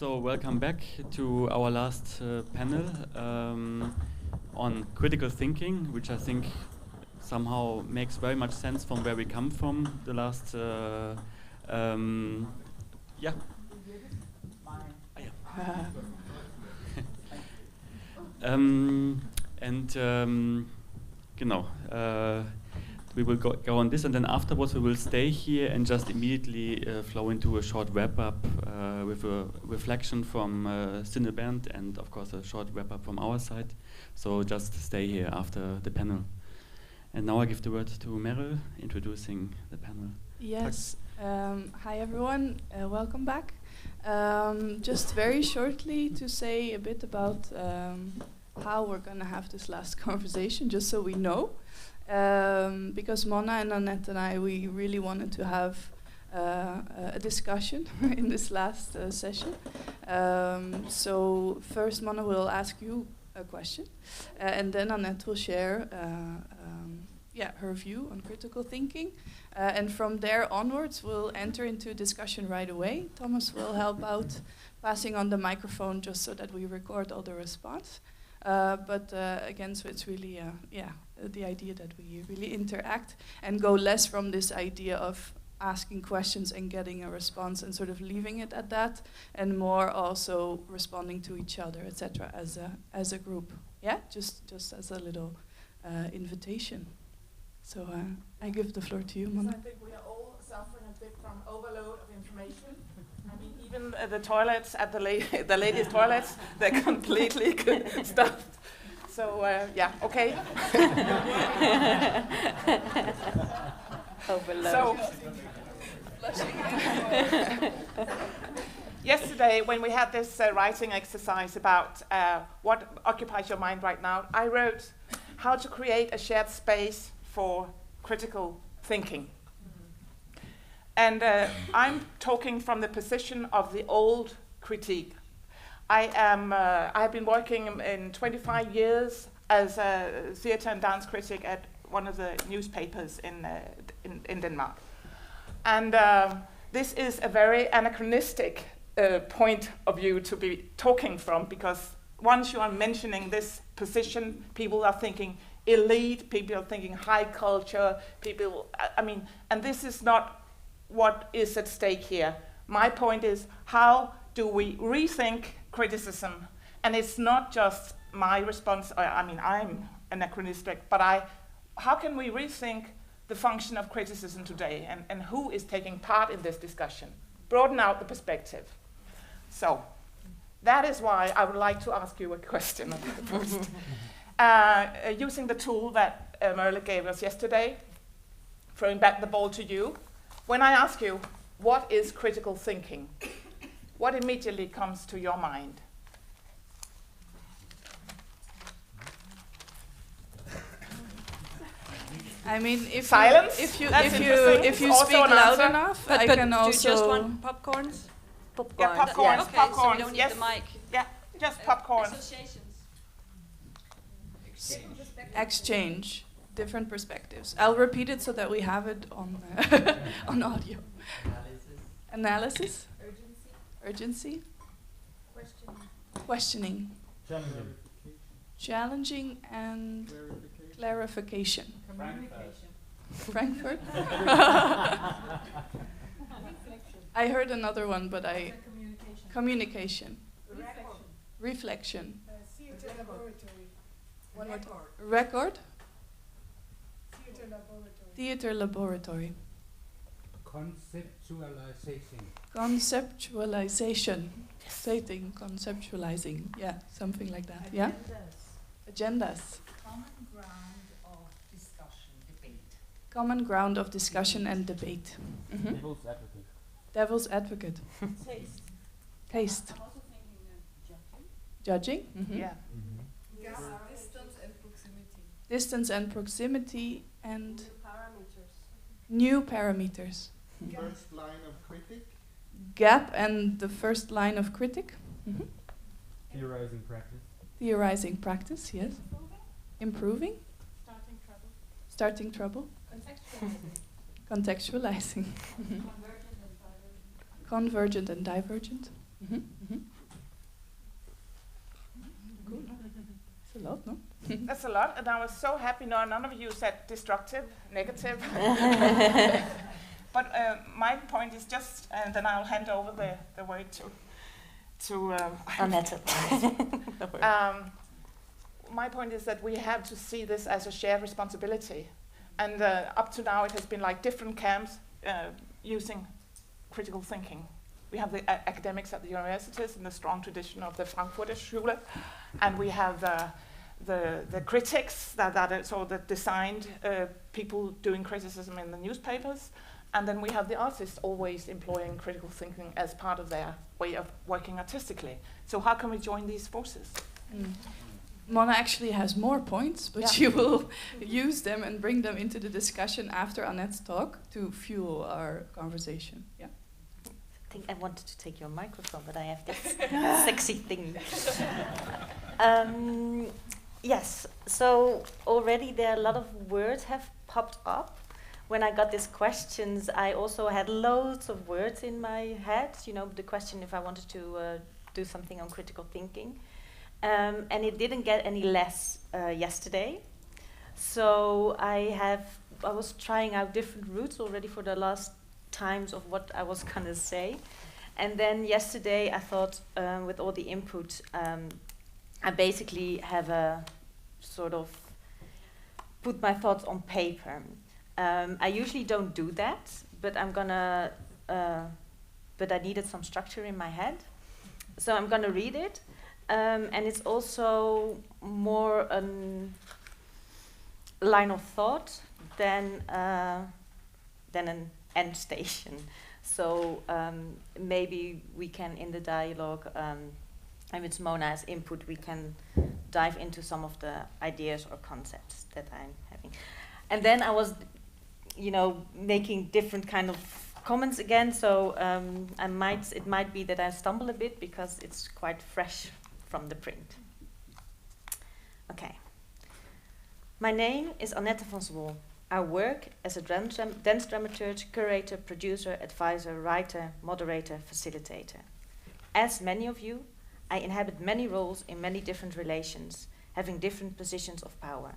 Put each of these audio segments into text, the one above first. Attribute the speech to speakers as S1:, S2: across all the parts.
S1: So welcome back to our last panel on critical thinking, which I think somehow makes very much sense from where we come from. The last, yeah. We will go on this, and then afterwards we will stay here and just immediately flow into a short wrap-up with a reflection from Bernd and of course a short wrap-up from our side. So just stay here after the panel. And now I give the word to Meryl, introducing the panel.
S2: Yes. Hi everyone, welcome back. Just very shortly to say a bit about how we're going to have this last conversation, just so we know. Because Monna and Annette and I, we really wanted to have a discussion in this last session. So first Monna will ask you a question, and then Annette will share her view on critical thinking. And from there onwards, we'll enter into discussion right away. Thomas will help out passing on the microphone just so that we record all the response. Again, so it's really, the idea that we really interact and go less from this idea of asking questions and getting a response and sort of leaving it at that, and more also responding to each other, etc. as a group. Yeah, just as a little invitation. So I give the floor to you, Monna.
S3: I think we are all suffering a bit from overload of information. I mean, even the toilets at the ladies' toilets, they're completely stuffed. So okay.
S4: Overload.
S3: So yesterday, when we had this writing exercise about what occupies your mind right now, I wrote how to create a shared space for critical thinking. And I'm talking from the position of the old critique. I have been working in 25 years as a theatre and dance critic at one of the newspapers in Denmark. And this is a very anachronistic point of view to be talking from, because once you are mentioning this position, people are thinking elite, people are thinking high culture, and this is not what is at stake here. My point is, how do we rethink criticism? And it's not just my response, I'm anachronistic, but how can we rethink the function of criticism today, and who is taking part in this discussion? Broaden out the perspective. So, that is why I would like to ask you a question first. Using the tool that Merle gave us yesterday, throwing back the ball to you. When I ask you, what is critical thinking? What immediately comes to your mind?
S2: I mean, if
S3: silence.
S2: If you
S3: Also
S2: speak loud enough, I can also.
S4: Do you just want popcorns? Popcorn.
S3: Yeah, popcorn.
S4: Okay,
S3: popcorn.
S4: so we don't need
S3: Yes.
S4: the mic.
S3: Yeah, just popcorn.
S4: Associations.
S2: Exchange different perspectives. I'll repeat it so that we have it on on audio. Analysis. Urgency. Questioning. Challenging and clarification. Frankfurt. I heard another one, but communication. Reflection.
S5: Theatre laboratory.
S2: One more time. Record.
S5: Theatre laboratory.
S6: Conceptualization.
S2: Conceptualization. Stating, conceptualizing. Yeah, something like that.
S7: Agendas.
S2: Yeah. Agendas.
S7: Common ground of discussion, debate.
S2: Common ground of discussion and debate. Mm-hmm.
S6: Devil's advocate.
S2: Devil's advocate.
S7: Taste.
S2: Taste.
S7: I'm also thinking
S2: Judging. Mm-hmm.
S3: Yeah.
S5: Distance and proximity.
S2: Distance and proximity and
S5: Parameters.
S2: new parameters.
S8: First line of critic.
S2: Gap and the first line of critic. Mm-hmm.
S6: Theorizing practice.
S2: Theorizing practice, yes. Improving. Starting trouble. Contextualizing. Convergent and divergent. Mm-hmm. Mm-hmm.
S3: That's a lot, and I was so happy. No, none of you said destructive, negative. But my point is just, and then I'll hand over the word to
S4: Annette.
S3: my point is that we have to see this as a shared responsibility. And up to now, it has been like different camps using critical thinking. We have the academics at the universities in the strong tradition of the Frankfurter Schule, and we have the critics that are sort of the designed people doing criticism in the newspapers, and then we have the artists always employing critical thinking as part of their way of working artistically. So how can we join these forces?
S2: Monna actually has more points, but she will use them and bring them into the discussion after Annette's talk to fuel our conversation. Yeah.
S4: I think I wanted to take your microphone, but I have this sexy thing. Yes, so already there are a lot of words have popped up. When I got these questions, I also had loads of words in my head. You know, the question if I wanted to do something on critical thinking. And it didn't get any less yesterday. So I was trying out different routes already for the last times of what I was gonna say. And then yesterday I thought with all the input, I basically have a sort of put my thoughts on paper. I usually don't do that, but I'm gonna, but I needed some structure in my head. So I'm gonna read it. And it's also more a line of thought than an end station. So maybe we can, in the dialogue, and with Monna's input, we can dive into some of the ideas or concepts that I'm having. And then I was, making different kind of comments again. So it might be that I stumble a bit because it's quite fresh from the print. Okay. My name is Annette van Zwoll. I work as a dance dramaturg, curator, producer, advisor, writer, moderator, facilitator. As many of you, I inhabit many roles in many different relations, having different positions of power.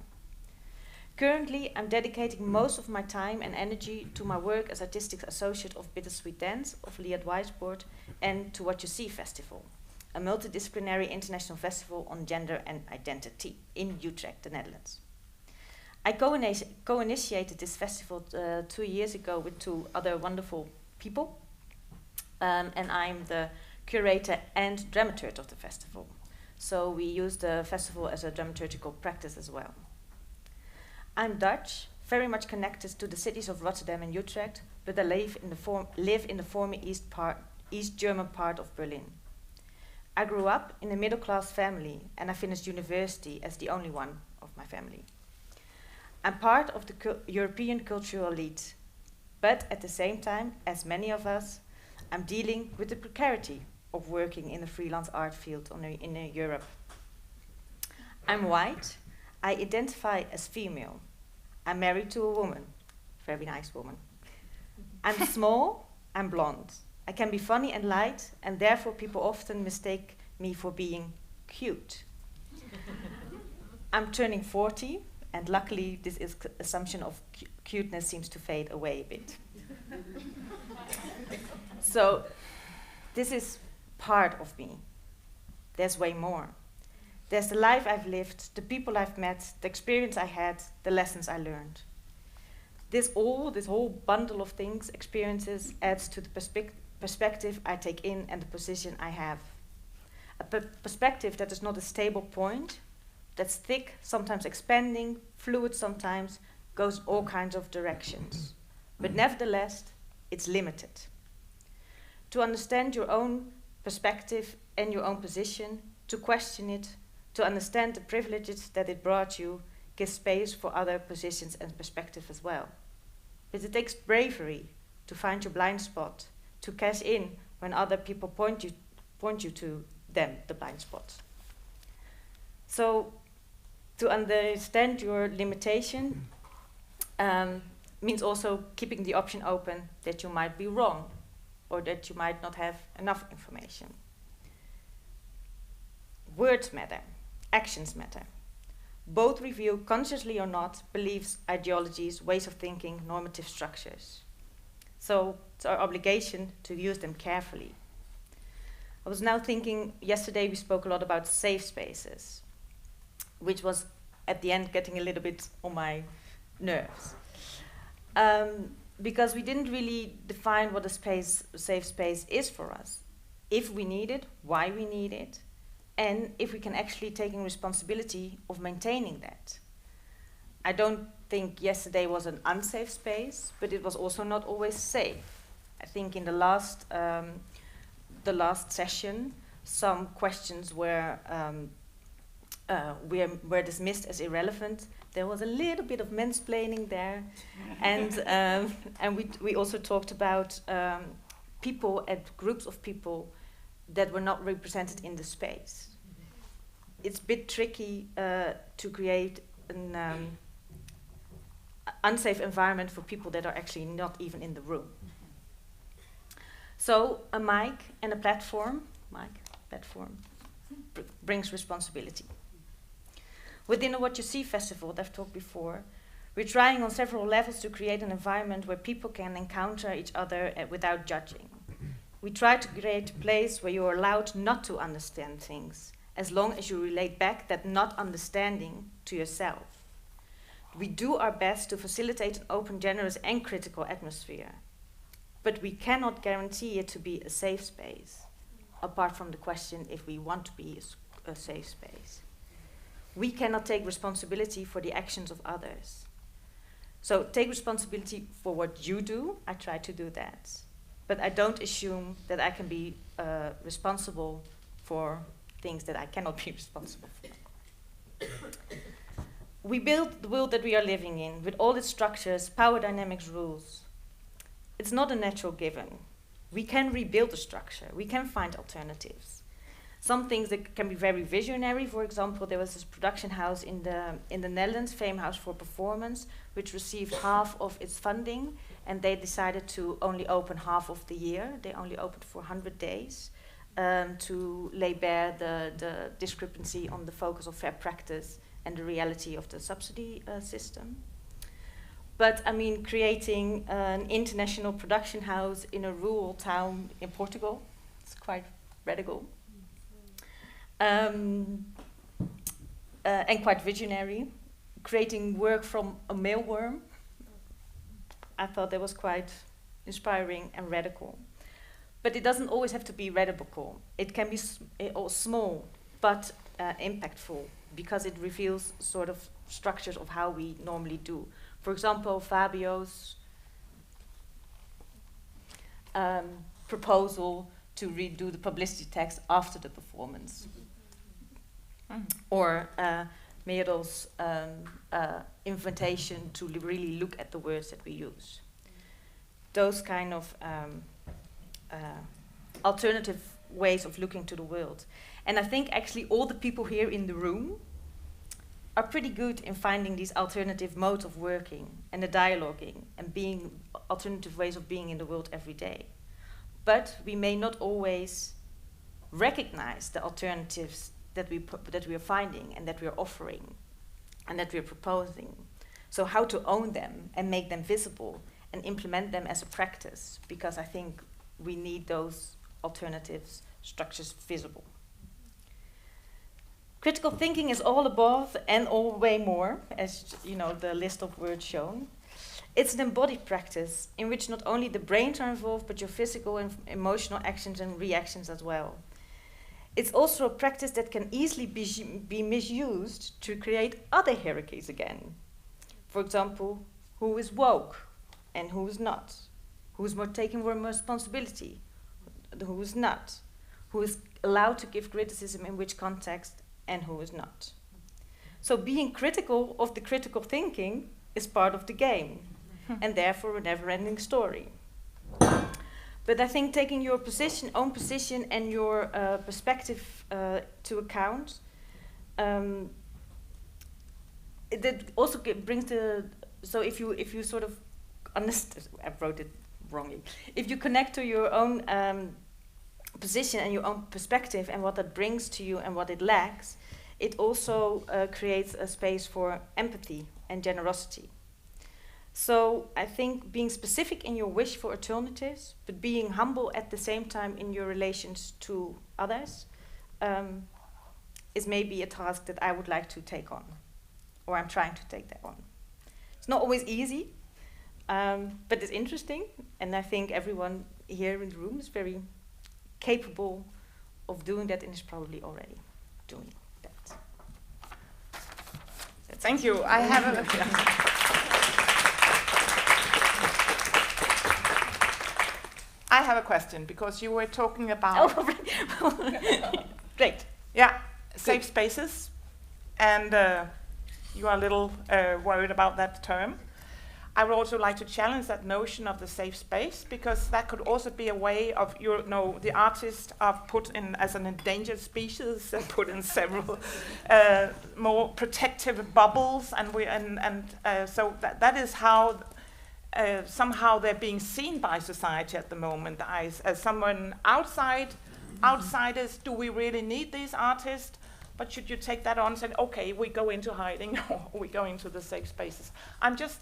S4: Currently, I'm dedicating most of my time and energy to my work as artistic associate of Bittersweet Dance of Liat Wijspoort and to What You See Festival, a multidisciplinary international festival on gender and identity in Utrecht, the Netherlands. I co-initiated this festival 2 years ago with 2 other wonderful people, and I'm the curator and dramaturg of the festival. So we use the festival as a dramaturgical practice as well. I'm Dutch, very much connected to the cities of Rotterdam and Utrecht, but I live in the former East German part of Berlin. I grew up in a middle-class family, and I finished university as the only one of my family. I'm part of the European cultural elite, but at the same time, as many of us, I'm dealing with the precarity of working in the freelance art field in Europe. I'm white. I identify as female. I'm married to a woman, very nice woman. I'm small. I'm blonde. I can be funny and light, and therefore people often mistake me for being cute. I'm turning 40, and luckily this assumption of cuteness seems to fade away a bit. So this is part of me. There's way more. There's the life I've lived, the people I've met, the experience I had, the lessons I learned. This whole bundle of things, experiences, adds to the perspective I take in and the position I have. A perspective that is not a stable point, that's thick, sometimes expanding, fluid sometimes, goes all kinds of directions. But nevertheless, it's limited. To understand your own perspective and your own position, to question it, to understand the privileges that it brought you, gives space for other positions and perspective as well. But it takes bravery to find your blind spot, to cash in when other people point you to them, the blind spot. So, to understand your limitation means also keeping the option open that you might be wrong or that you might not have enough information. Words matter, actions matter. Both reveal, consciously or not, beliefs, ideologies, ways of thinking, normative structures. So it's our obligation to use them carefully. I was now thinking, yesterday we spoke a lot about safe spaces, which was at the end getting a little bit on my nerves. Because we didn't really define what a safe space is for us. If we need it, why we need it, and if we can actually take responsibility of maintaining that. I don't think yesterday was an unsafe space, but it was also not always safe. I think in the last session, some questions were dismissed as irrelevant. There was a little bit of mansplaining there, and we also talked about people and groups of people that were not represented in the space. It's a bit tricky to create an unsafe environment for people that are actually not even in the room. So a mic and a platform, brings responsibility. Within the What You See festival that I've talked before, we're trying on several levels to create an environment where people can encounter each other without judging. We try to create a place where you are allowed not to understand things, as long as you relate back that not understanding to yourself. We do our best to facilitate an open, generous, and critical atmosphere, but we cannot guarantee it to be a safe space, apart from the question if we want to be a safe space. We cannot take responsibility for the actions of others. So take responsibility for what you do. I try to do that. But I don't assume that I can be responsible for things that I cannot be responsible for. We build the world that we are living in with all its structures, power dynamics, rules. It's not a natural given. We can rebuild the structure. We can find alternatives. Some things that can be very visionary. For example, there was this production house in the Netherlands, Fame House for Performance, which received half of its funding, and they decided to only open half of the year. They only opened for 100 days to lay bare the discrepancy on the focus of fair practice and the reality of the subsidy system. But I mean, creating an international production house in a rural town in Portugal, it's quite radical. And quite visionary. Creating work from a mealworm, I thought that was quite inspiring and radical. But it doesn't always have to be radical. It can be small, but impactful, because it reveals sort of structures of how we normally do. For example, Fabio's proposal to redo the publicity text after the performance. Or Merel's invitation to really look at the words that we use. Those kind of alternative ways of looking to the world. And I think actually all the people here in the room are pretty good in finding these alternative modes of working and the dialoguing and being alternative ways of being in the world every day. But we may not always recognize the alternatives that we are finding and that we are offering and that we are proposing. So how to own them and make them visible and implement them as a practice, because I think we need those alternatives, structures visible. Critical thinking is all above and all way more, as you know, the list of words shown. It's an embodied practice in which not only the brains are involved, but your physical and emotional actions and reactions as well. It's also a practice that can easily be misused to create other hierarchies again. For example, who is woke and who is not? Who is taking more responsibility? Who is not? Who is allowed to give criticism in which context and who is not? So being critical of the critical thinking is part of the game and therefore a never-ending story. But I think taking your own position and your perspective to account, that also brings so if you sort of understand, I wrote it wrongly. If you connect to your own position and your own perspective and what that brings to you and what it lacks, it also creates a space for empathy and generosity. So I think being specific in your wish for alternatives, but being humble at the same time in your relations to others, is maybe a task that I would like to take on, or I'm trying to take that on. It's not always easy, but it's interesting, and I think everyone here in the room is very capable of doing that and is probably already doing that.
S3: Thank you. I have a... I have a question, because you were talking about...
S4: Great.
S3: Yeah, safe spaces, and you are a little worried about that term. I would also like to challenge that notion of the safe space, because that could also be a way of, the artists are put in as an endangered species, they're put in several more protective bubbles, and so that is how somehow they're being seen by society at the moment as someone outsiders. Do we really need these artists? But should you take that on and say, okay, we go into hiding or we go into the safe spaces? I'm just,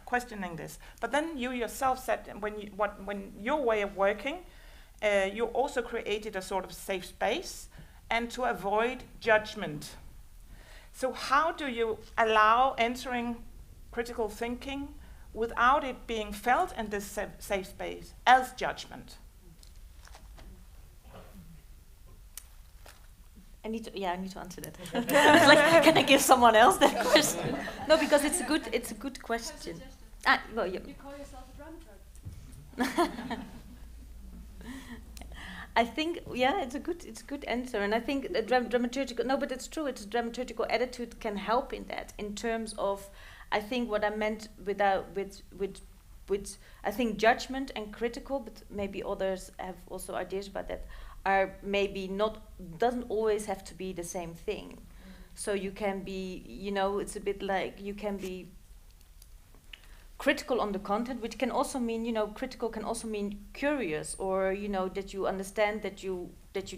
S3: questioning this. But then you yourself said when your way of working, you also created a sort of safe space and to avoid judgment. So how do you allow entering critical thinking without it being felt in this safe space as judgment?
S4: I need to answer that. I was like, can I give someone else that question? No, because it's a good question. Well, you
S5: call yourself a dramaturg.
S4: I think, it's a good answer, and I think a dramaturgical. No, but it's true. It's a dramaturgical attitude can help in that, in terms of, I think what I meant with I think judgment and critical, but maybe others have also ideas about that, are maybe doesn't always have to be the same thing. So you can be, it's a bit like you can be critical on the content, which can also mean, critical can also mean curious, or, that you understand that you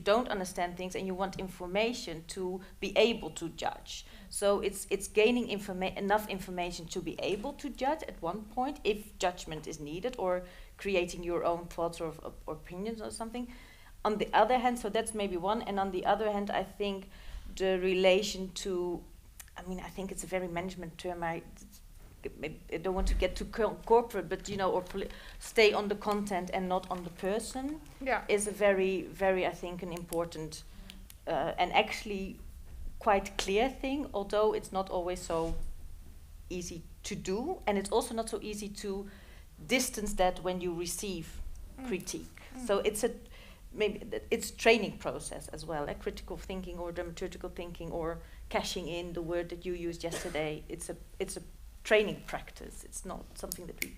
S4: don't understand things and you want information to be able to judge. So it's gaining enough information to be able to judge at one point, if judgment is needed, or creating your own thoughts or opinions or something. On the other hand, so that's maybe one, and on the other hand, I think the relation to, I think it's a very management term, I don't want to get too corporate, but, or stay on the content and not on the person, is a very, very, I think, an important and actually quite clear thing, although it's not always so easy to do, and it's also not so easy to distance that when you receive critique. So it's training process as well, like critical thinking or dramaturgical thinking, or cashing in the word that you used yesterday. It's a training practice. It's not something that we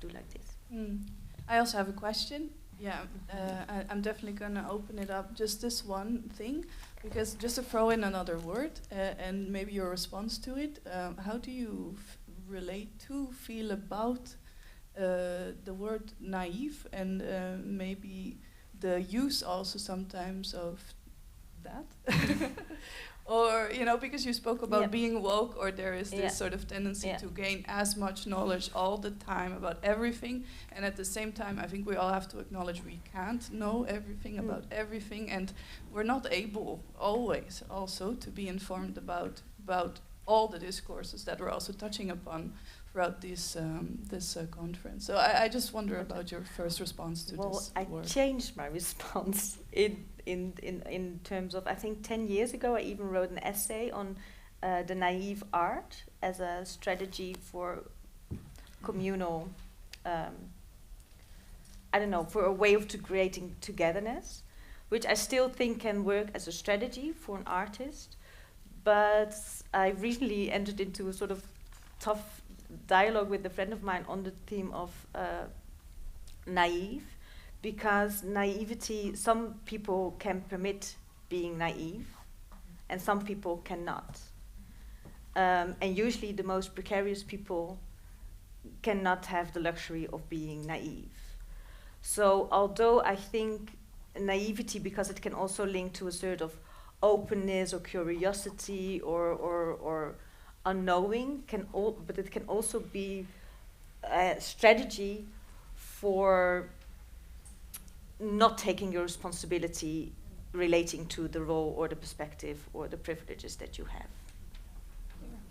S4: do like this.
S2: I also have a question. I'm definitely going to open it up, just this one thing, because just to throw in another word and maybe your response to it, how do you feel about the word naive, and maybe the use also sometimes of that? Or, because you spoke about being woke, or there is this sort of tendency to gain as much knowledge all the time about everything, and at the same time I think we all have to acknowledge we can't know everything about everything, and we're not able always also to be informed about all the discourses that we're also touching upon throughout this conference. So I just wonder about your first response to this word.
S4: Well, I changed my response in terms of, I think 10 years ago I even wrote an essay on the naive art as a strategy for communal, for a way of creating togetherness, which I still think can work as a strategy for an artist. But I recently entered into a sort of tough dialogue with a friend of mine on the theme of naive, because naivety, some people can permit being naive and some people cannot, and usually the most precarious people cannot have the luxury of being naive. So although I think naivety, because it can also link to a sort of openness or curiosity or unknowing, but it can also be a strategy for not taking your responsibility relating to the role or the perspective or the privileges that you have.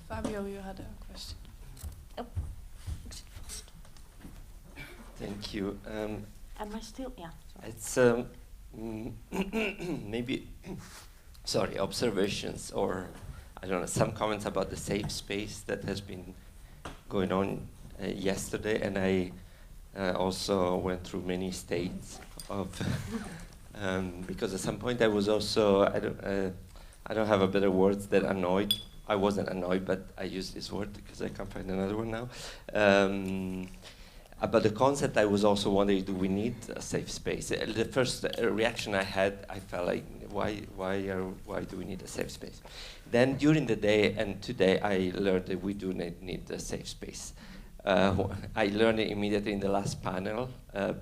S2: Fabio, you had a question.
S4: Oh,
S9: thank you.
S4: Am I still? Yeah. Sorry.
S9: It's maybe, sorry, observations or I don't know, some comments about the safe space that has been going on yesterday, and I also went through many states of because at some point I was also I don't have a better words than annoyed. I wasn't annoyed, but I use this word because I can't find another one now. About the concept, I was also wondering, do we need a safe space? The first reaction I had, I felt like, why do we need a safe space? Then during the day and today, I learned that we do need a safe space. I learned it immediately in the last panel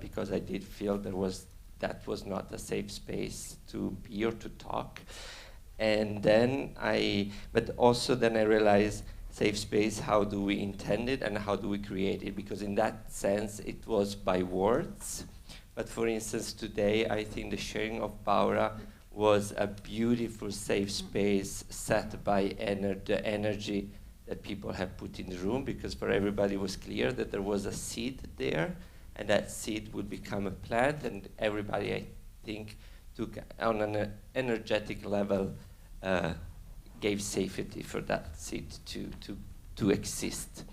S9: because I did feel that was not a safe space to be or to talk. And then but also then I realized, safe space, how do we intend it and how do we create it? Because in that sense, it was by words. But for instance, today, I think the sharing of Baura was a beautiful safe space set by the energy that people have put in the room, because for everybody it was clear that there was a seed there, and that seed would become a plant, and everybody, I think, took on an energetic level, gave safety for that seed to exist.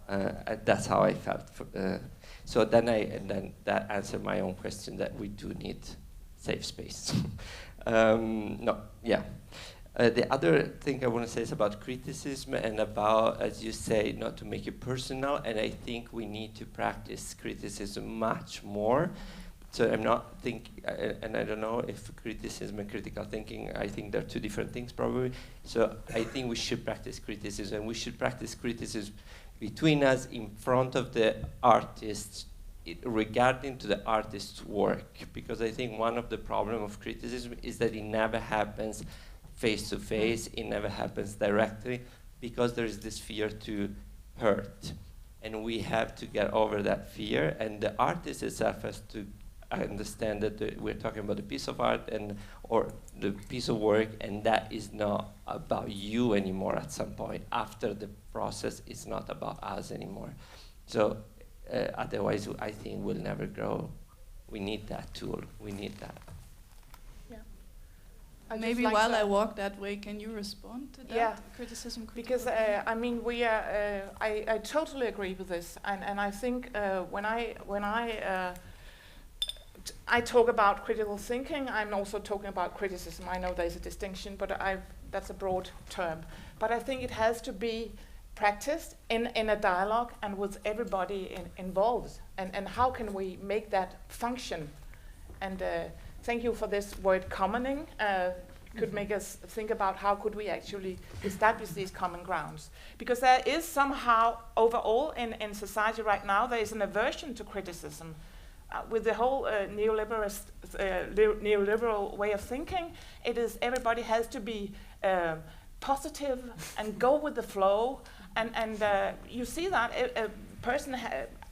S9: That's how I felt. So then that answered my own question that we do need safe space. The other thing I want to say is about criticism and about, as you say, not to make it personal. And I think we need to practice criticism much more. So I'm not and I don't know if criticism and critical thinking, I think they're two different things probably. So I think we should practice criticism. We should practice criticism between us, in front of the artists, regarding to the artist's work. Because I think one of the problems of criticism is that it never happens face to face, it never happens directly, because there is this fear to hurt. And we have to get over that fear, and the artist itself has to understand that we're talking about a piece of art or the piece of work, and that is not about you anymore at some point. After the process, it's not about us anymore. So otherwise, I think we'll never grow. We need that tool. We need that.
S2: Maybe
S3: like
S2: while I walk that way, can you respond to that criticism?
S3: Because I mean, I totally agree with this, and I think when I talk about critical thinking, I'm also talking about criticism. I know there's a distinction, but that's a broad term. But I think it has to be practiced in a dialogue and with everybody involved. And how can we make that function? And thank you for this word commoning. Could make us think about how could we actually establish these common grounds. Because there is somehow, overall in society right now, there is an aversion to criticism. With the whole neoliberal way of thinking, it is everybody has to be positive and go with the flow. And you see that a person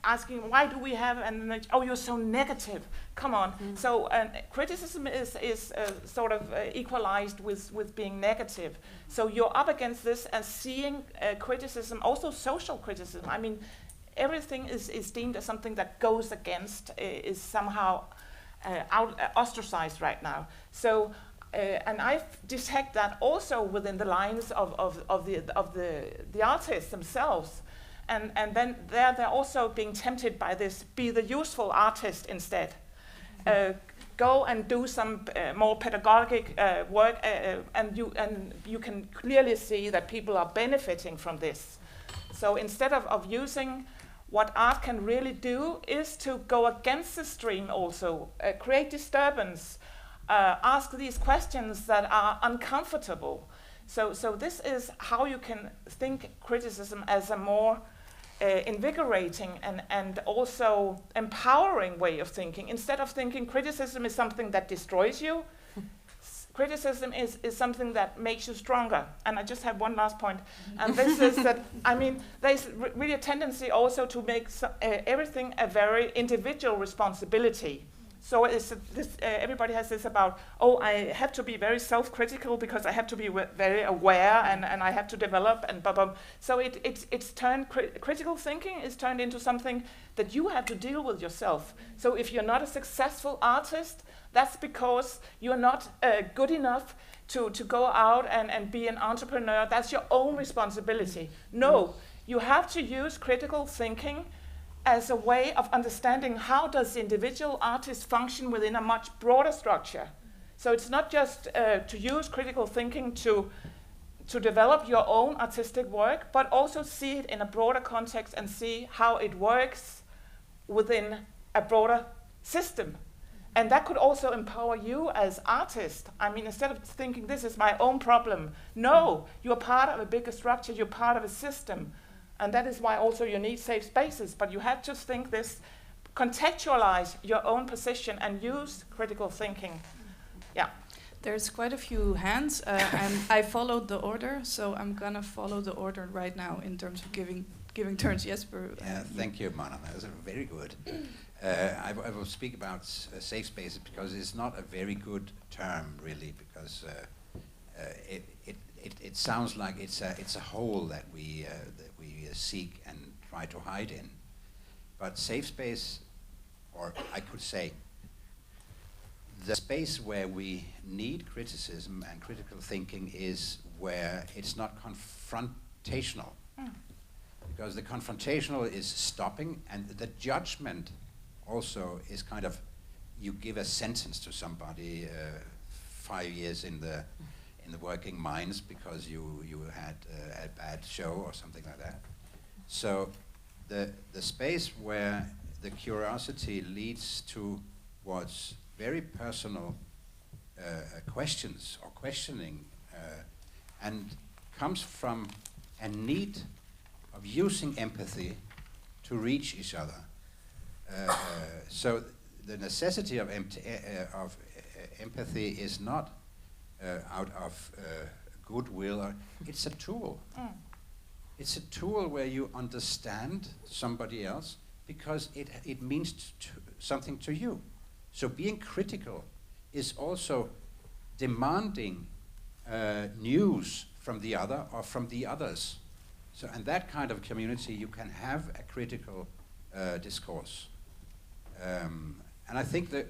S3: asking, why do we have, and oh, you're so negative. Come on. Mm. So criticism is sort of equalized with being negative. So you're up against this and seeing criticism, also social criticism. I mean, everything is deemed as something that goes against, is somehow ostracized right now. So, and I detect that also within the lines of the artists themselves. And then they're also being tempted by this, be the useful artist instead. Go and do some more pedagogic work, and you can clearly see that people are benefiting from this. So instead of using what art can really do is to go against the stream also, create disturbance, ask these questions that are uncomfortable. So this is how you can think criticism as a more invigorating and also empowering way of thinking. Instead of thinking criticism is something that destroys you, criticism is something that makes you stronger. And I just have one last point, and this is that, I mean, there's really a tendency also to make everything a very individual responsibility. So everybody has this about, oh, I have to be very self-critical because I have to be very aware and I have to develop and blah, blah. So it's turned, critical thinking is turned into something that you have to deal with yourself. So if you're not a successful artist, that's because you're not good enough to go out and be an entrepreneur. That's your own responsibility. No, you have to use critical thinking as a way of understanding how does the individual artist function within a much broader structure. So it's not just to use critical thinking to develop your own artistic work, but also see it in a broader context and see how it works within a broader system. And that could also empower you as artist. I mean, instead of thinking this is my own problem, no, you're part of a bigger structure, you're part of a system. And that is why also you need safe spaces, but you have to think this, contextualize your own position and use critical thinking. Yeah.
S2: There's quite a few hands, and I followed the order, so I'm gonna follow the order right now in terms of giving turns. Jesper.
S10: Thank you, Monna. That was very good. I will speak about safe spaces because it's not a very good term, really, because it sounds like it's a hole that we seek and try to hide in. But safe space, or I could say, the space where we need criticism and critical thinking is where it's not confrontational. Because the confrontational is stopping, and the judgment also is kind of, you give a sentence to somebody 5 years in the working mines because you had a bad show or something like that. So the space where the curiosity leads towards very personal questions or questioning and comes from a need of using empathy to reach each other. So the necessity of empathy is not out of goodwill. It's a tool. It's a tool where you understand somebody else because it means something to you. So being critical is also demanding news from the other or from the others. So in that kind of community, you can have a critical discourse. And I think that,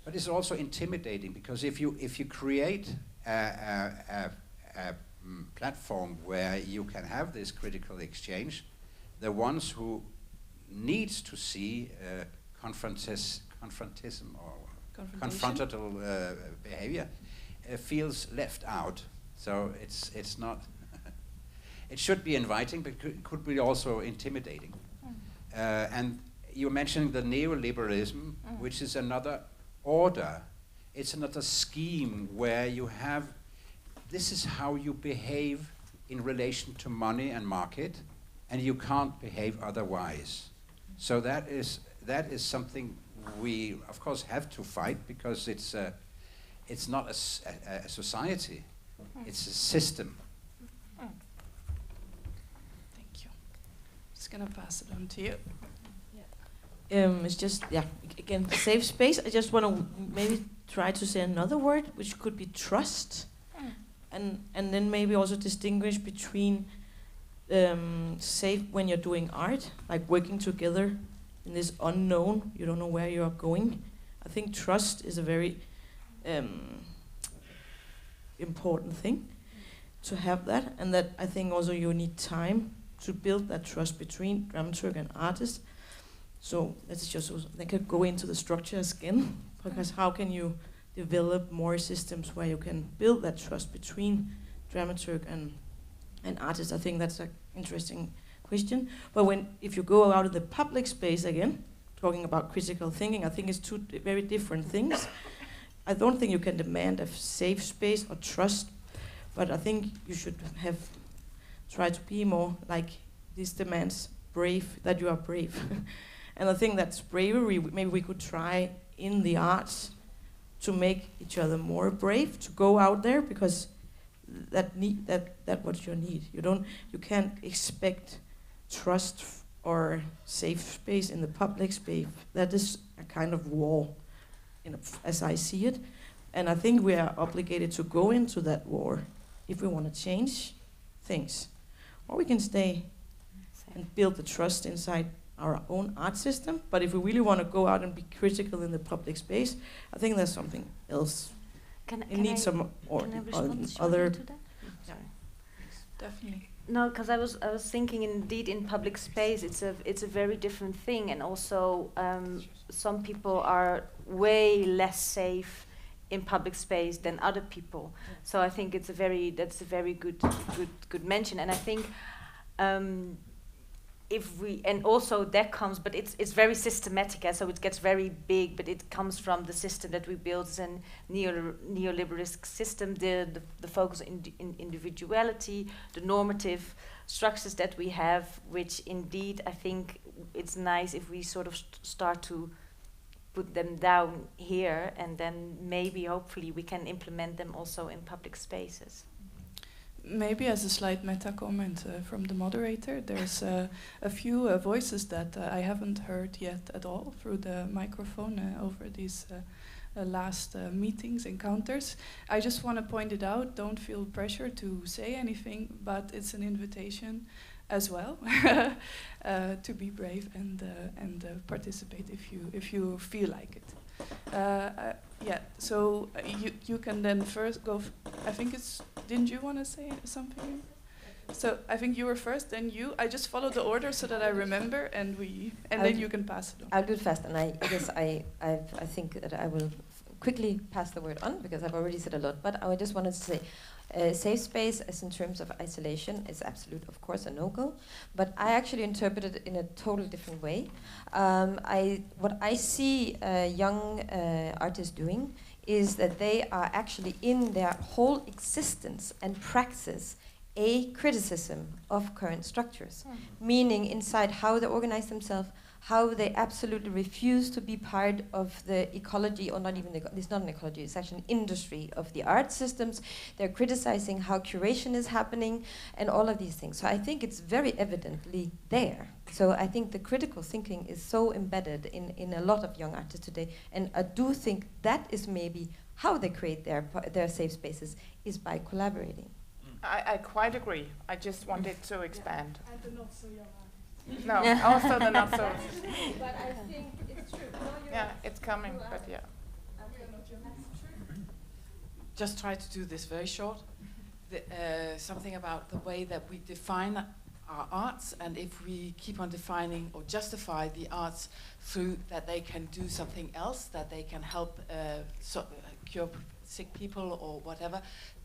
S10: but it's also intimidating because if you create a platform where you can have this critical exchange, the ones who needs to see confrontism or confrontational behavior feels left out. So it's not. It should be inviting, but could be also intimidating. And you mentioned the neoliberalism, which is another order. It's another scheme where you have, this is how you behave in relation to money and market, and you can't behave otherwise. So that is something we, of course, have to fight because it's not a society, it's a system.
S2: Thank you. Just gonna pass it on to you.
S11: It's just, again, safe space. I just want to maybe try to say another word, which could be trust. And then maybe also distinguish between safe when you're doing art, like working together in this unknown, you don't know where you are going. I think trust is a very important thing to have that, and that I think also you need time to build that trust between dramaturg and artist. So let's just they could go into the structures again, because how can you develop more systems where you can build that trust between dramaturg and artist? I think that's an interesting question. But if you go out in the public space again, talking about critical thinking, I think it's two very different things. I don't think you can demand a safe space or trust, but I think you should try to be more like this demands that you are brave. And I think that's bravery. Maybe we could try in the arts to make each other more brave to go out there, because that what you need. You can't expect trust or safe space in the public space. That is a kind of war, as I see it. And I think we are obligated to go into that war if we want to change things. Or we can stay and build the trust inside our own art system. But if we really want to go out and be critical in the public space, I think there's something else.
S4: Can
S11: It needs some other.
S4: Sorry.
S2: Definitely.
S4: No, because I was thinking, indeed, in public space, it's a very different thing, and also some people are way less safe in public space than other people. So I think that's a very good mention, and I think if we, and also that comes, but it's very systematic, so it gets very big, but it comes from the system that we built as a neoliberalist system, the focus in individuality, the normative structures that we have, which indeed I think it's nice if we sort of start to put them down here, and then maybe hopefully we can implement them also in public spaces.
S2: Maybe as a slight meta comment from the moderator, there's a few voices that I haven't heard yet at all through the microphone over these last meetings, encounters. I just want to point it out. Don't feel pressure to say anything, but it's an invitation as well to be brave and participate if you feel like it. Yeah, so you can then first go. I think it's. Didn't you want to say something? So I think you were first, then you. I just follow the order so that I remember, and then you can pass it on.
S12: I'll do it fast, and I guess I think that I will quickly pass the word on because I've already said a lot. But I just wanted to say, safe space, as in terms of isolation, is absolute, of course, a no-go. But I actually interpret it in a totally different way. What I see young artists doing is that they are actually in their whole existence and praxis a criticism of current structures, meaning inside how they organize themselves, how they absolutely refuse to be part of the ecology, or not even it's not an ecology, it's actually an industry of the art systems. They're criticizing how curation is happening and all of these things. So I think it's very evidently there. So I think the critical thinking is so embedded in a lot of young artists today, and I do think that is maybe how they create their safe spaces, is by collaborating.
S3: I quite agree. I just wanted to expand.
S5: And the not so young artists.
S3: No, also the not so.
S5: But I think it's true.
S3: Yeah, it's coming, but yeah.
S13: Just try to do this very short. Something about the way that we define our arts, and if we keep on defining or justify the arts through that they can do something else, that they can help cure sick people or whatever,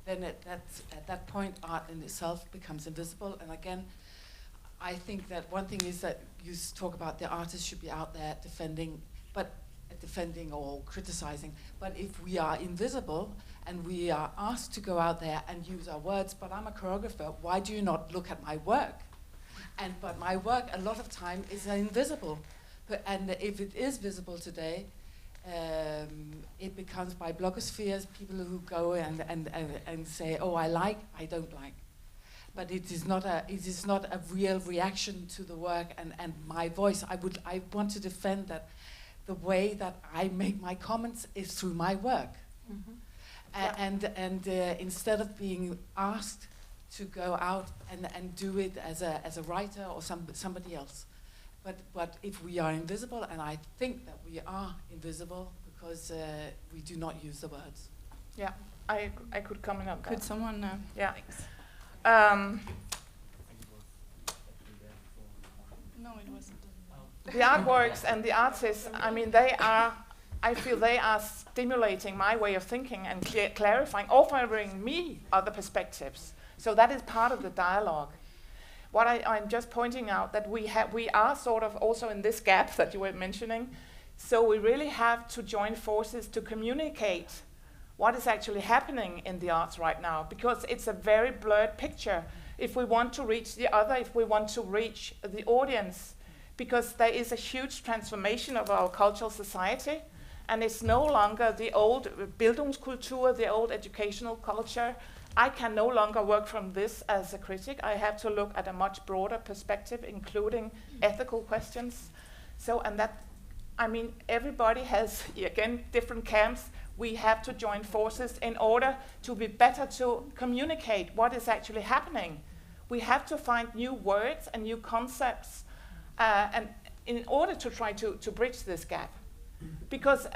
S13: then at that point art in itself becomes invisible. And again, I think that one thing is that you talk about the artists should be out there defending or criticizing, but if we are invisible and we are asked to go out there and use our words, but I'm a choreographer, why do you not look at my work? But my work a lot of time is invisible, and if it is visible today, it becomes by blogospheres, people who go and say, oh, I don't like. But it is not a real reaction to the work and my voice. I want to defend that the way that I make my comments is through my work. And instead of being asked to go out and do it as a writer or somebody else. But if we are invisible, and I think that we are invisible because we do not use the words.
S3: Yeah, I could comment on that.
S2: Could someone?
S3: Yeah.
S2: No, it wasn't.
S3: The artworks and the artists, I mean, I feel they are stimulating my way of thinking and clarifying, offering me other perspectives. So that is part of the dialogue. What I'm just pointing out that we are sort of also in this gap that you were mentioning. So we really have to join forces to communicate what is actually happening in the arts right now, because it's a very blurred picture. If we want to reach the other, if we want to reach the audience, because there is a huge transformation of our cultural society, and it's no longer the old Bildungskultur, the old educational culture. I can no longer work from this as a critic. I have to look at a much broader perspective, including ethical questions. So, and that, I mean, everybody has, again, different camps. We have to join forces in order to be better to communicate what is actually happening. We have to find new words and new concepts, and in order to try to bridge this gap. Because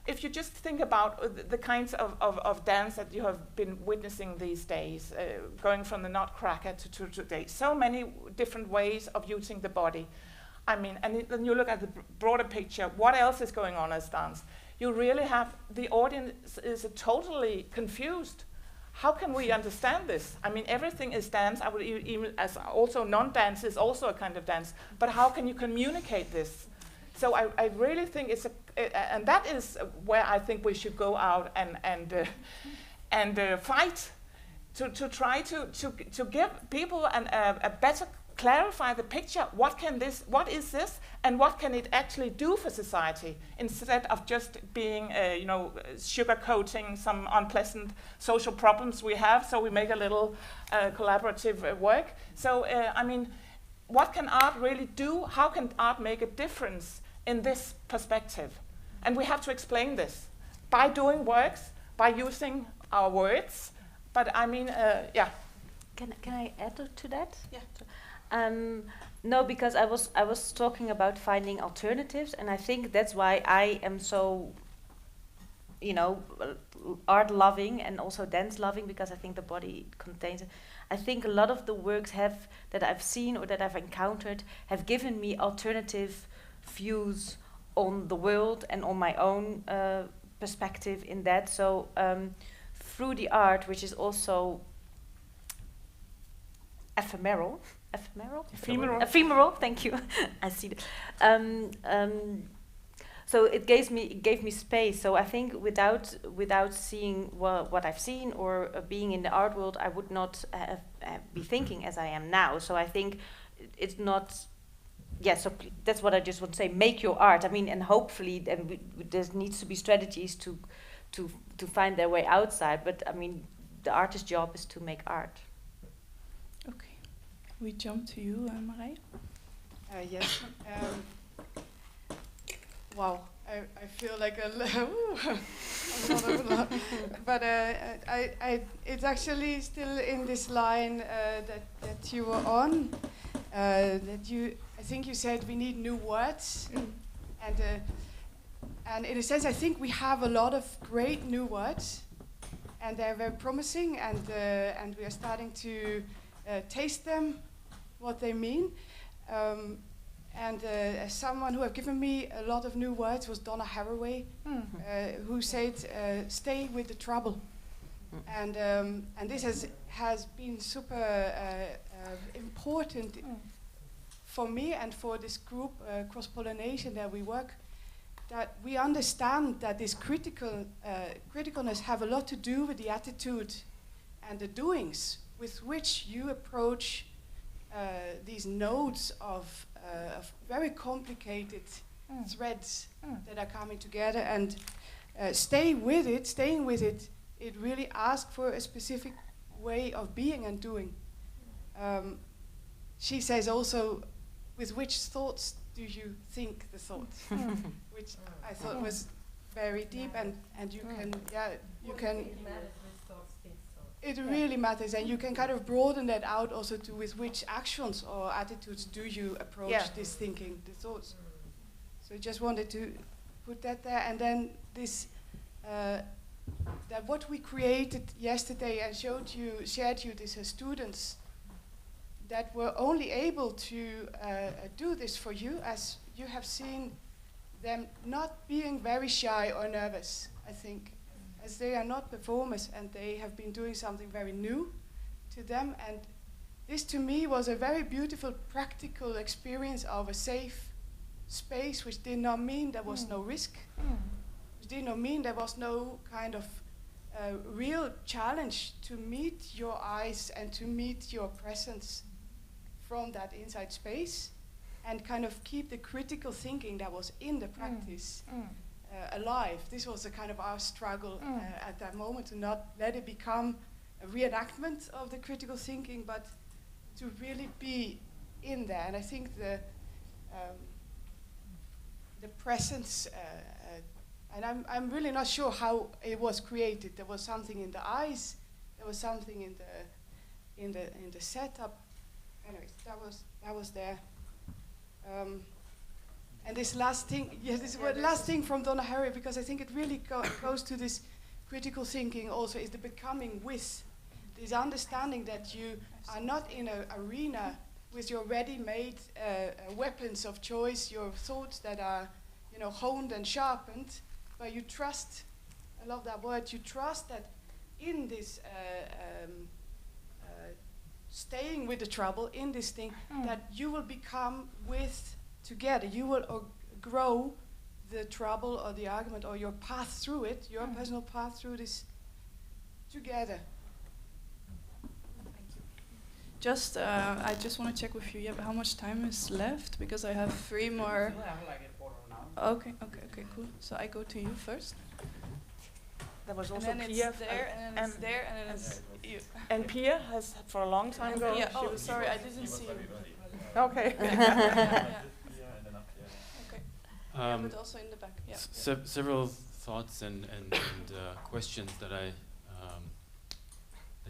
S3: if you just think about the kinds of dance that you have been witnessing these days, going from the Nutcracker to today, so many different ways of using the body. I mean, and then you look at the broader picture, what else is going on as dance? You really have, the audience is totally confused. How can we understand this? I mean, everything is dance. I would even, as also non-dance is also a kind of dance. But how can you communicate this? So I really think it's and that is where I think we should go out and fight to try to give people a better clarify the picture. What is this, and what can it actually do for society, instead of just being, sugarcoating some unpleasant social problems we have, so we make a little collaborative work. So, I mean, what can art really do? How can art make a difference in this perspective? And we have to explain this by doing works, by using our words. But I mean, yeah.
S4: Can I add to that?
S3: Yeah.
S4: No, because I was talking about finding alternatives, and I think that's why I am so, art loving and also dance loving, because I think the body contains it. I think a lot of the works that I've seen or that I've encountered have given me alternative views on the world and on my own perspective in that. So through the art, which is also ephemeral, thank you. I see that. So it gave me space. So I think without seeing what I've seen or being in the art world, I would not be thinking as I am now. So I think it's not. Yeah. So that's what I just want to say. Make your art. I mean, and hopefully, there needs to be strategies to find their way outside. But I mean, the artist's job is to make art.
S2: Okay. We jump to you, Marije.
S5: Yes. Wow, I feel like a lot. But it's actually still in this line that you were on. I think you said we need new words, and in a sense, I think we have a lot of great new words, and they're very promising, and we are starting to taste them, what they mean. As someone who have given me a lot of new words was Donna Haraway, who said, "Stay with the trouble," and this has been super important for me and for this group, cross-pollination, that we work. That we understand that this criticalness have a lot to do with the attitude and the doings with which you approach these nodes of very complicated threads that are coming together, and staying with it, it really asks for a specific way of being and doing. She says also, with which thoughts do you think the thoughts? Which I thought was very deep, and you can. It really matters, and you can kind of broaden that out also to with which actions or attitudes do you approach this thinking, the thoughts. So I just wanted to put that there, and then this that what we created yesterday and shared you this as students that were only able to do this for you, as you have seen them not being very shy or nervous, I think. As they are not performers and they have been doing something very new to them. And this to me was a very beautiful practical experience of a safe space, which did not mean there was no risk, which did not mean there was no kind of real challenge to meet your eyes and to meet your presence from that inside space and kind of keep the critical thinking that was in the practice alive. This was a kind of our struggle at that moment, to not let it become a reenactment of the critical thinking, but to really be in there. And I think the presence, and I'm really not sure how it was created. There was something in the eyes. There was something in the setup. Anyways, that was there. And this last thing, last thing from Donna Haraway, because I think it really goes to this critical thinking also, is the becoming with, this understanding that you are not in an arena with your ready-made weapons of choice, your thoughts that are, honed and sharpened, but you trust. I love that word. You trust that in this staying with the trouble, in this thing, that you will become with together. You will grow the trouble or the argument or your path through it, your personal path through this together.
S2: Just, I just want to check with you. How much time is left? Because I have 3 more. Okay, cool. So I go to you first.
S3: There was also
S2: and then
S3: Pia.
S2: It's there, and then it's there, and then it's you.
S3: And Pia has, for a long time ago.
S2: Yeah. Oh, sorry, I didn't see you.
S3: Okay.
S2: Okay. But also in the back. Yeah.
S6: Several thoughts and questions that that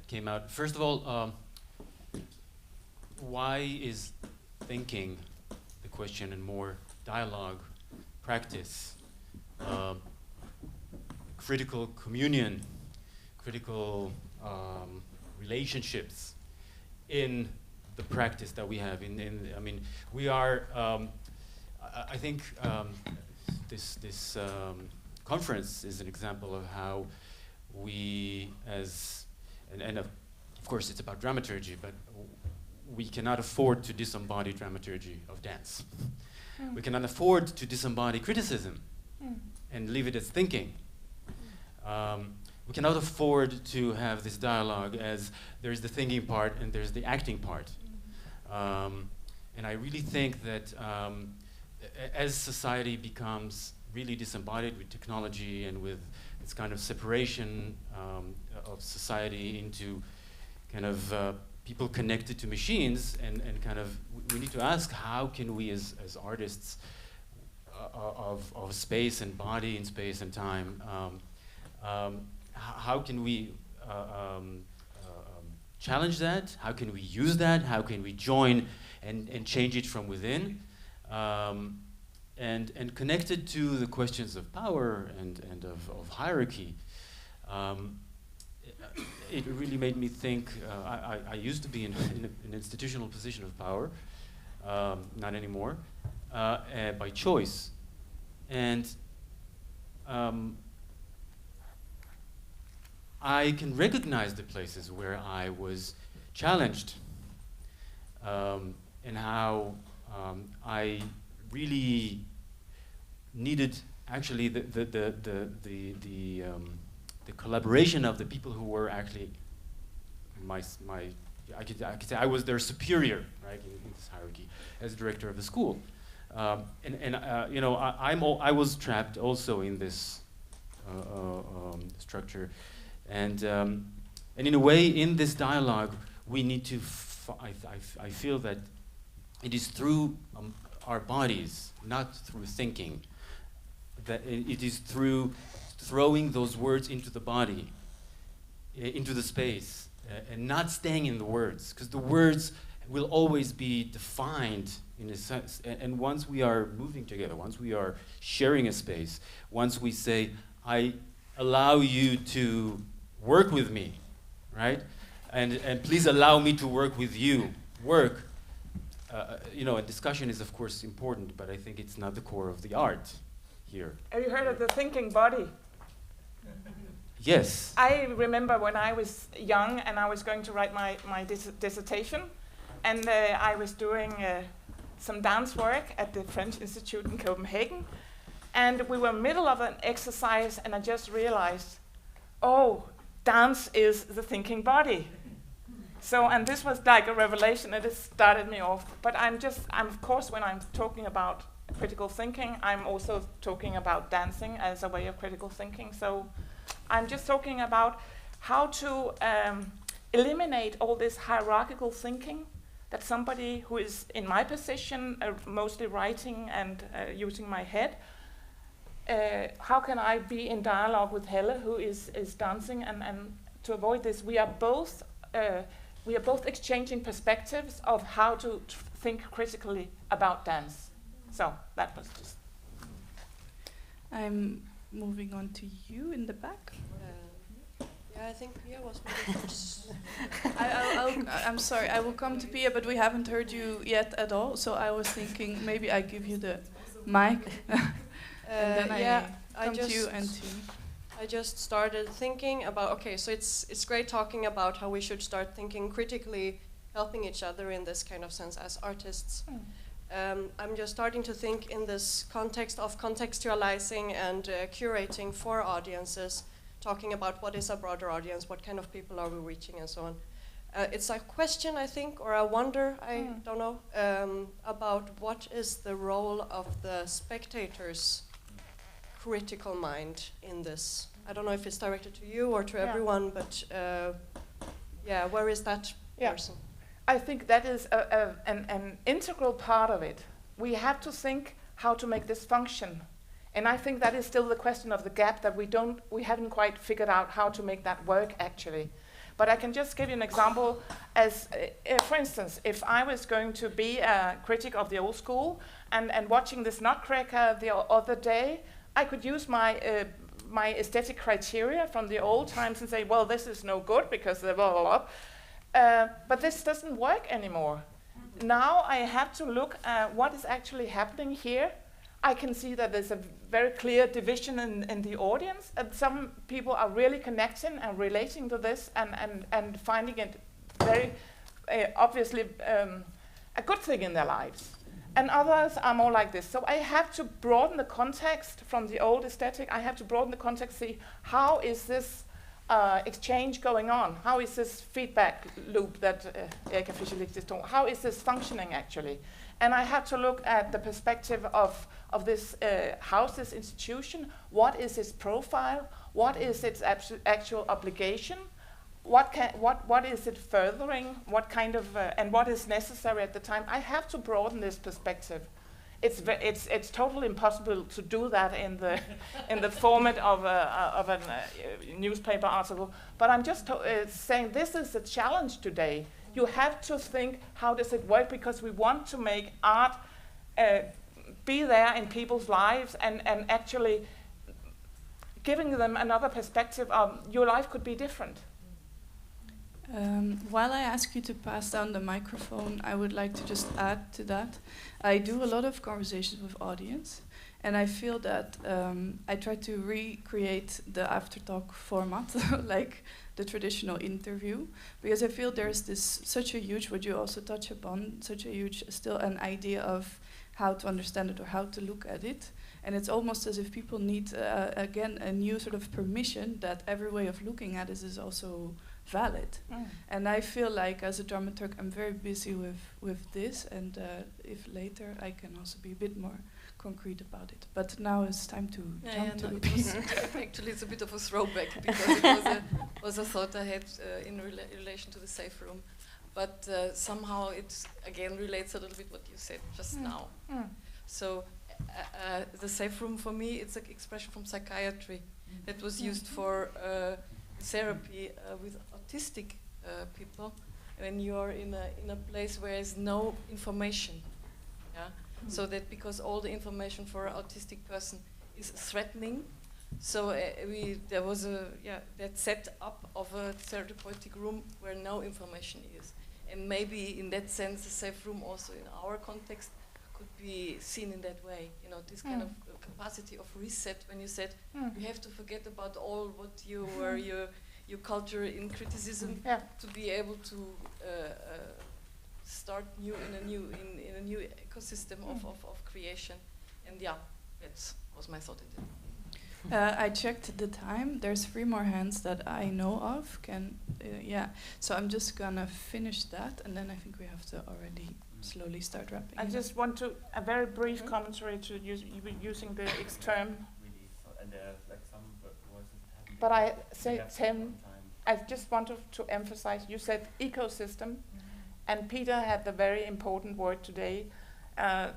S6: came out. First of all, why is thinking the question and more dialogue, practice, critical communion, critical relationships in the practice that we have? I mean, we are. I think this conference is an example of how we, and of course it's about dramaturgy, but we cannot afford to disembody dramaturgy of dance. We cannot afford to disembody criticism and leave it as thinking. We cannot afford to have this dialogue as there's the thinking part and there's the acting part. And I really think that as society becomes really disembodied with technology and with this kind of separation of society into kind of people connected to machines, and kind of we need to ask, how can we as artists of space and body in space and time, how can we challenge that? How can we use that? How can we join and change it from within? And connected to the questions of power and of hierarchy, it really made me think. I used to be in an institutional position of power, not anymore, by choice, and I can recognize the places where I was challenged, and how I really needed actually the collaboration of the people who were actually I could say I was their superior, right, in this hierarchy as director of the school, you know, I was trapped also in this structure, and in a way in this dialogue we need to I feel that it is through our bodies, not through thinking, that it is through throwing those words into the body, into the space, and not staying in the words, because the words will always be defined in a sense. And once we are moving together, once we are sharing a space, once we say, I allow you to work with me, right? And please allow me to work with you. Work. You know, a discussion is of course important, but I think it's not the core of the art here.
S3: Have you heard of the thinking body?
S6: Yes.
S3: I remember when I was young and I was going to write my dissertation, and I was doing some dance work at the French Institute in Copenhagen, and we were middle of an exercise, and I just realized, oh, dance is the thinking body. So, and this was like a revelation, and it started me off. But I'm of course, when I'm talking about critical thinking. I'm also talking about dancing as a way of critical thinking. So I'm just talking about how to eliminate all this hierarchical thinking that somebody who is in my position, mostly writing and using my head, how can I be in dialogue with Helle, who is dancing, and to avoid this, we are both exchanging perspectives of how to think critically about dance. So that was just.
S2: I'm moving on to you in the back.
S14: Yeah, I think Pia was maybe first.
S2: I'm sorry, I will come to Pia, but we haven't heard you yet at all. So I was thinking maybe I give you the mic, and then I come to you and to.
S14: I just started thinking about, okay, so it's great talking about how we should start thinking critically, helping each other in this kind of sense as artists. I'm just starting to think in this context of contextualizing and curating for audiences, talking about what is a broader audience, what kind of people are we reaching, and so on. It's a question, I think, or a wonder, I don't know, about what is the role of the spectator's critical mind in this. I don't know if it's directed to you or to everyone, but where is that person?
S3: I think that is an integral part of it. We have to think how to make this function. And I think that is still the question of the gap that we haven't quite figured out how to make that work actually. But I can just give you an example as, for instance, if I was going to be a critic of the old school and watching this Nutcracker the other day, I could use my my aesthetic criteria from the old times and say, well, this is no good because blah, blah, blah. But this doesn't work anymore. Now I have to look at what is actually happening here. I can see that there's a very clear division in the audience, and some people are really connecting and relating to this and finding it very obviously a good thing in their lives. And others are more like this. So I have to broaden the context from the old aesthetic. I have to broaden the context, see how is this exchange going on? How is this feedback loop that Erika Fischer-Licht is talking? How is this functioning actually? And I have to look at the perspective of this house, this institution. What is its profile? What is its actual obligation? What is it furthering? What kind of and what is necessary at the time? I have to broaden this perspective. It's totally impossible to do that in the format of a newspaper article. But I'm just saying this is a challenge today. You have to think, how does it work? Because we want to make art be there in people's lives and actually giving them another perspective of your life could be different.
S2: While I ask you to pass down the microphone, I would like to just add to that. I do a lot of conversations with audience, and I feel that I try to recreate the aftertalk format, like the traditional interview, because I feel there's such a huge, what you also touch upon, such a huge, still an idea of how to understand it or how to look at it. And it's almost as if people need, again, a new sort of permission that every way of looking at it is also valid. And I feel like as a dramaturg I'm very busy with this, and if later I can also be a bit more concrete about it. But now it's time to jump to the piece.
S15: Actually, it's a bit of a throwback because it was a thought I had in relation to the safe room. But somehow it again relates a little bit what you said just now. So the safe room for me, it's an expression from psychiatry that was used for therapy with autistic people when you're in a place where there's no information. Yeah? So that because all the information for an autistic person is threatening, so there was that set up of a therapeutic room where no information is. And maybe in that sense the safe room also in our context could be seen in that way. You know, this kind of capacity of reset when you said you have to forget about all what you were your culture in criticism to be able to start new in a new ecosystem of creation. And that was my thought in it.
S2: I checked the time. There's 3 more hands that I know of. Yeah. So I'm just gonna finish that, and then I think we have to already slowly start wrapping.
S3: I just want to a very brief commentary to using the X term.
S1: And there's like some voices haven't
S3: But I
S1: been-
S3: say,
S1: they have
S3: Tim,
S1: some time.
S3: I just wanted to emphasize, you said ecosystem, and Peter had the very important word today,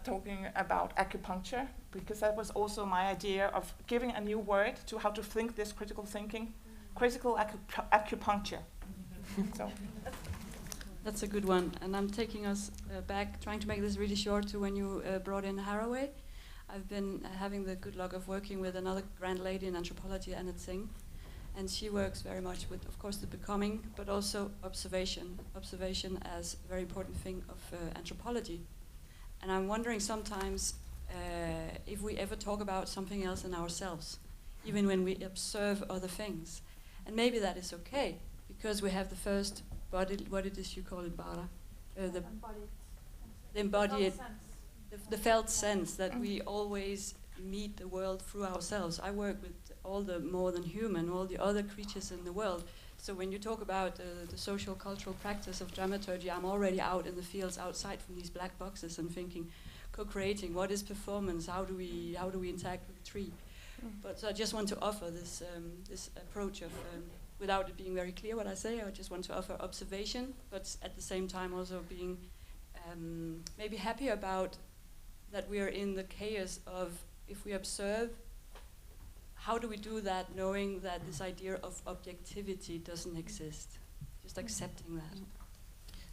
S3: talking about acupuncture, because that was also my idea of giving a new word to how to think this critical thinking, critical acupuncture. So.
S16: That's a good one, and I'm taking us back, trying to make this really short, to when you brought in Haraway. I've been having the good luck of working with another grand lady in anthropology, Annette, and she works very much with, of course, the becoming, but also observation. Observation as a very important thing of anthropology. And I'm wondering sometimes if we ever talk about something else than ourselves, even when we observe other things. And maybe that is okay, because we have the first body, what it is you call it, Bara? The embodied, the felt sense that we always meet the world through ourselves. I work with all the more than human, all the other creatures in the world. So when you talk about the social cultural practice of dramaturgy, I'm already out in the fields outside from these black boxes and thinking, co-creating, what is performance? How do we interact with the tree? But so I just want to offer this this approach of, without it being very clear what I say, I just want to offer observation, but at the same time also being maybe happy about that we are in the chaos of, if we observe, how do we do that knowing that this idea of objectivity doesn't exist? Just accepting that.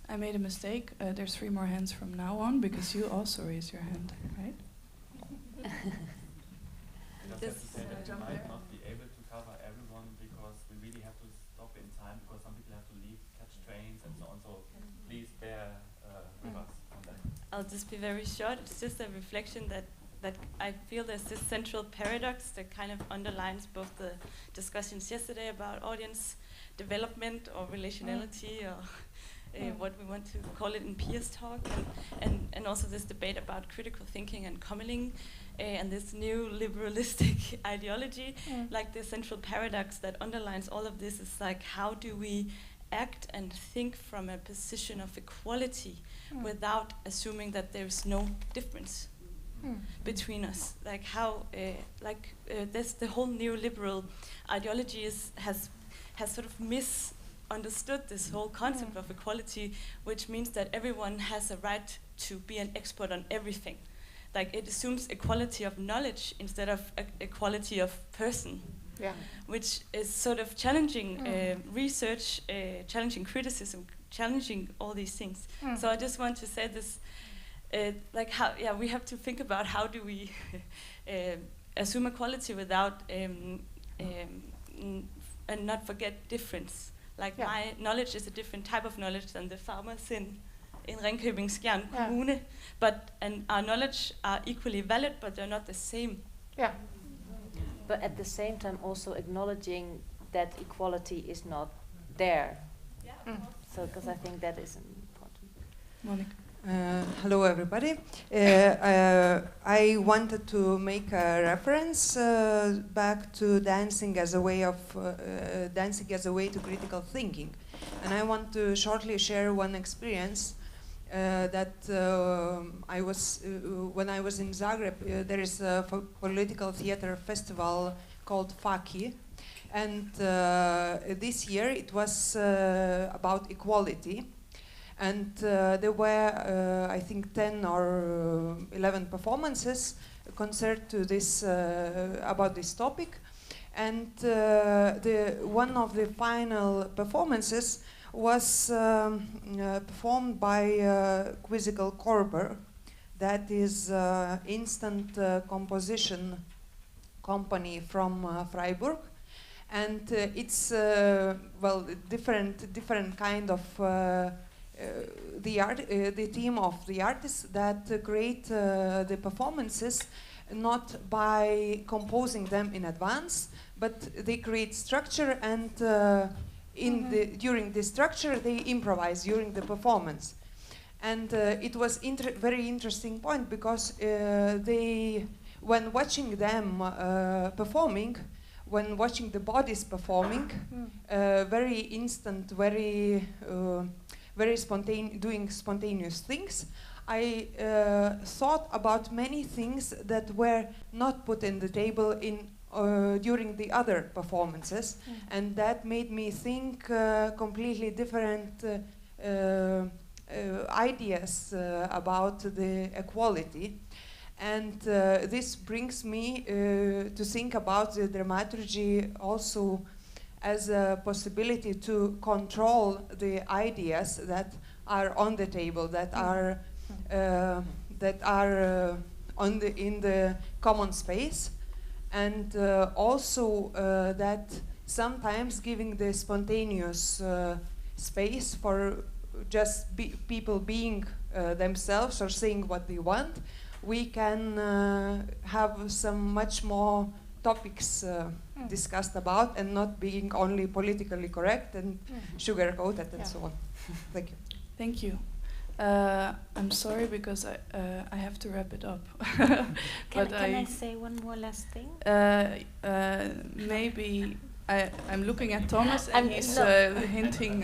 S2: I made a mistake. There's 3 more hands from now on, because you also raise your hand, right?
S1: I just have to say that we might not be able to cover everyone, because we really have to stop in time, because some people have to leave, catch trains and so on. So please bear with us on that.
S17: I'll just be very short. It's just a reflection that I feel there's this central paradox that kind of underlines both the discussions yesterday about audience development or relationality or what we want to call it in peers talk, and also this debate about critical thinking and commoning and this new liberalistic ideology. Like the central paradox that underlines all of this is like, how do we act and think from a position of equality without assuming that there's no difference between us? Like how, this the whole neoliberal ideology has sort of misunderstood this whole concept of equality, which means that everyone has a right to be an expert on everything. Like it assumes equality of knowledge instead of equality of person.
S3: Yeah.
S17: Which is sort of challenging research, challenging criticism, challenging all these things. So I just want to say this, like how, we have to think about how do we assume equality without, and not forget difference. Like my knowledge is a different type of knowledge than the farmers in Ringkøbing-Skjern Kommune, and our knowledge are equally valid, but they're not the same.
S3: Yeah.
S4: But at the same time also acknowledging that equality is not there. So, because I think that is important.
S2: Monica.
S18: Hello, everybody. I wanted to make a reference back to dancing as a way to critical thinking, and I want to shortly share one experience that I was when I was in Zagreb. There is a political theater festival called Faki, and this year it was about equality. And there were, I think, 10 or 11 performances concerned to this about this topic. And one of the final performances was performed by Quizzical Corber, that is instant composition company from Freiburg, and it's different kind of. The team of the artists that create the performances not by composing them in advance, but they create structure, and during the structure they improvise during the performance. And it was very interesting point, because when watching them performing, when watching the bodies performing, very instant, very doing spontaneous things, I thought about many things that were not put in the table in during the other performances, and that made me think completely different ideas about the equality. And this brings me to think about the dramaturgy also as a possibility to control the ideas that are on the table, that are in the common space, and also that sometimes giving the spontaneous space for just people being themselves or saying what they want, we can have some much more topics discussed about, and not being only politically correct and sugar-coated and so on. Thank you.
S2: Thank you. I'm sorry because I have to wrap it up.
S4: Can I say one more last thing?
S2: Maybe I'm looking at Thomas and he's hinting.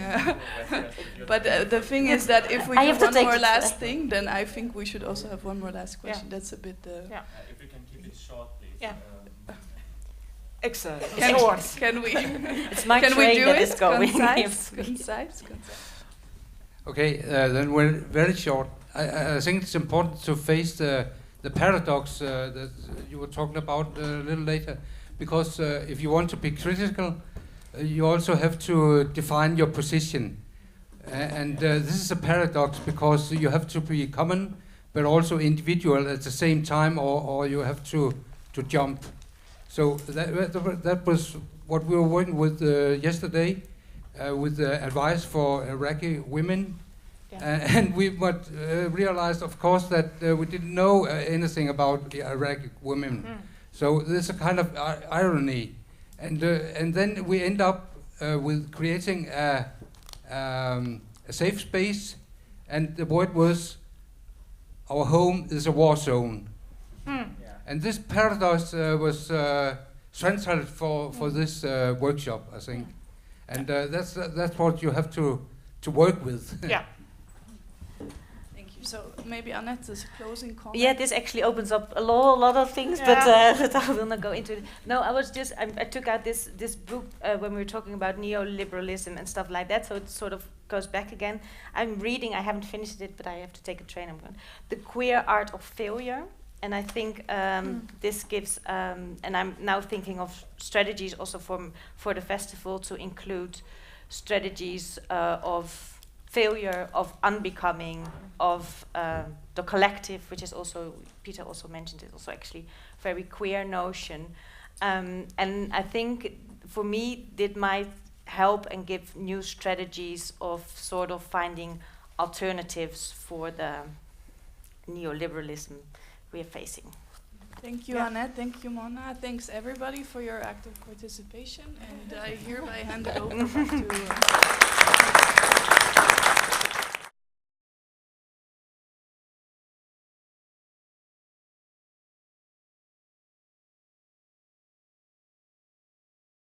S2: But the thing is that if we do one more last thing, then I think we should also have one more last question. Yeah. That's a bit.
S1: If we can keep it short, please.
S3: Yeah. Excellent.
S2: Can we?
S4: It's my train that is going.
S2: Concise.
S19: Okay, then we're very short. I think it's important to face the paradox that you were talking about a little later, because if you want to be critical, you also have to define your position. And this is a paradox, because you have to be common, but also individual at the same time, or you have to jump. So that was what we were working with yesterday, with advice for Iraqi women. And we realized, of course, that we didn't know anything about the Iraqi women. So there's a kind of irony. And then we end up with creating a safe space, and the word was, our home is a war zone. And this paradox was central for this workshop, I think. And that's what you have to work with.
S2: Yeah. Thank you. So maybe Annette, as a closing comment.
S4: Yeah, this actually opens up a lot of things, but I will not go into it. No, I took out this book when we were talking about neoliberalism and stuff like that, so it sort of goes back again. I'm reading, I haven't finished it, but I have to take a train, I'm going. The Queer Art of Failure. And I think this gives, and I'm now thinking of strategies also for the festival to include strategies of failure, of unbecoming, of the collective, which is also, Peter also mentioned, is also actually a very queer notion. And I think for me, it might help and give new strategies of sort of finding alternatives for the neoliberalism we are facing.
S2: Thank you, Annette. Thank you, Monna. Thanks, everybody, for your active participation. And I hereby hand it over back to...